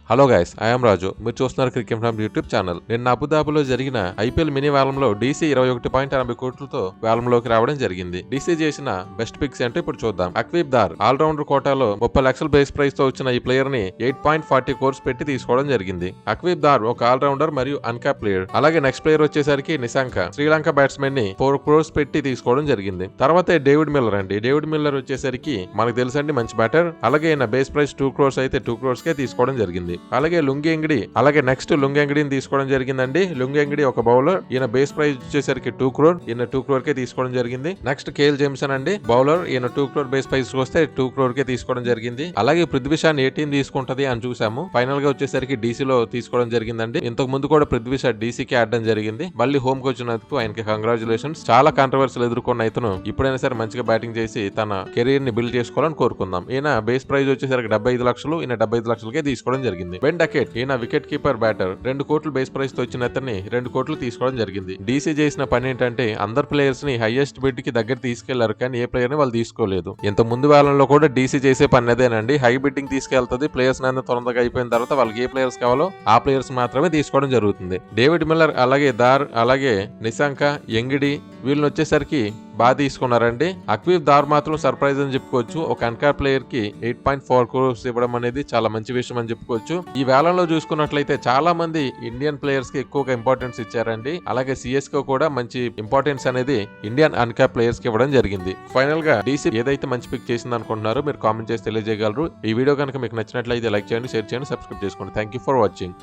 Hello guys, I'm రాజు. మీరు చూస్తున్నారు cricket from YouTube channel. నిన్న అబుదాబిలో జరిగిన ఐపీఎల్ మినీ వేలంలో డీసీ 21.80 కోట్లతో వేలంలోకి రావడం జరిగింది. డీసీ చేసిన బెస్ట్ పిక్స్ ఏంటో ఇప్పుడు చూద్దాం. అక్వీబ్ దార్ ఆల్రౌండర్ కోటాలో 30 లక్షల బేస్ ప్రైస్ తో వచ్చిన ఈ ప్లేయర్ ని 8.40 కోర్స్ పెట్టి తీసుకోవడం జరిగింది. అక్వీబ్ దార్ ఒక ఆల్రౌండర్ మరియు అన్క్యాప్ ప్లేయర్. అలాగే నెక్స్ట్ ప్లేయర్ వచ్చేసరికి నిశాంక, శ్రీలంక బ్యాట్స్మెన్ ని 4 క్రోర్స్ పెట్టి తీసుకోవడం జరిగింది. తర్వాత డేవిడ్ మిల్లర్ అండి. డేవిడ్ మిల్లర్ వచ్చేసరికి మనకు తెలుసండి మంచి బ్యాటర్. అలాగే ఈయన బేస్ ప్రైస్ 2 క్రోర్స్ అయితే 2 క్రోర్స్ కే తీసుకోవడం జరిగింది. అలాగే లుంగి ఎంగిడి, అలాగే నెక్స్ట్ లుంగి ఎంగిడిని తీసుకోవడం జరిగిందండి. లుంగి ఎంగిడి ఒక బౌలర్. ఈయన బేస్ ప్రైస్ వచ్చేసరికి 2 క్రోర్. ఈయన 2 క్రోర్ కే తీసుకోవడం జరిగింది. నెక్స్ట్ కేఎల్ జేమ్సన్ అండి, బౌలర్. ఈయన 2 క్రోర్ బేస్ ప్రైస్ వస్తే 2 క్రోర్ కే తీసుకోవడం జరిగింది. అలాగే పృథ్వీ షా ఏ టీం తీసుకుంటది అని చూసాము. ఫైనల్ గా వచ్చేసరికి డీసీలో తీసుకోవడం జరిగిందండి. ఇంతకు ముందు కూడా పృథ్వీ షా డీసీకి ఆడడం జరిగింది. మళ్ళీ హోమ్ కి వచ్చినందుకు ఆయనకి కంగ్రాచులేషన్స్. చాలా కాంట్రవర్సీలు ఎదుర్కొన్న ఇతను ఇప్పుడైనా సరే మంచిగా బ్యాటింగ్ చేసి తన కెరీర్ ని బిల్డ్ చేసుకోవాలని కోరుకుందాం. ఈయన బేస్ ప్రైస్ వచ్చేసరికి 75 లక్షలు. ఈయన 75 లక్షలకే తీసుకోవడం జరిగింది. బెన్ డకెట్, ఈయన వికెట్ కీపర్ బ్యాటర్. 2 కోట్లు బేస్ ప్రైస్ తో వచ్చిన అతన్ని 2 కోట్లు తీసుకోవడం జరిగింది. డీసీ చేసిన పని ఏంటంటే అందరు ప్లేయర్స్ ని హైయెస్ట్ బిడ్ కి దగ్గర తీసుకెళ్లారు, కానీ ఏ ప్లేయర్ ని వాళ్ళు తీసుకోలేదు. ఇంత ముందు వేళల్లో కూడా డీసీ చేసే పని అదేనండి. హై బిడ్డింగ్ తీసుకెళ్తుంది. ప్లేయర్స్ ని తొందరగా అయిపోయిన తర్వాత వాళ్ళకి ఏ ప్లేయర్స్ కావాలో ఆ ప్లేయర్స్ మాత్రమే తీసుకోవడం జరుగుతుంది. డేవిడ్ మిల్లర్, అలాగే దార్, అలాగే నిశాంక, ఎంగిడి వీళ్ళని వచ్చేసరికి బాగా తీసుకున్నారండి. అక్వీబ్ దార్ మాత్రం సర్ప్రైజ్ అని చెప్పుకోవచ్చు. ఒక అన్కార్ ప్లేయర్ కి 8.4 క్రోర్స్ ఇవ్వడం అనేది చాలా మంచి విషయం అని చెప్పుకోవచ్చు. ఈ వేలంలో చూసుకున్నట్లయితే చాలా మంది ఇండియన్ ప్లేయర్స్ కి ఎక్కువగా ఇంపార్టెన్స్ ఇచ్చారండి. అలాగే సిఎస్కే కూడా మంచి ఇంపార్టెన్స్ అనేది ఇండియన్ అన్కార్ ప్లేయర్స్ కి ఇవ్వడం జరిగింది. ఫైనల్ గా డీసీ ఏదైతే మంచి పిక్ చేసింది అనుకుంటున్నారో మీరు కామెంట్ చేసి తెలియజేయగలరు. ఈ వీడియో కనుక మీకు నచ్చినట్లయితే లైక్ చేయండి, షేర్ చేయండి, సబ్స్క్రైబ్ చేసుకోండి. Thank you for watching.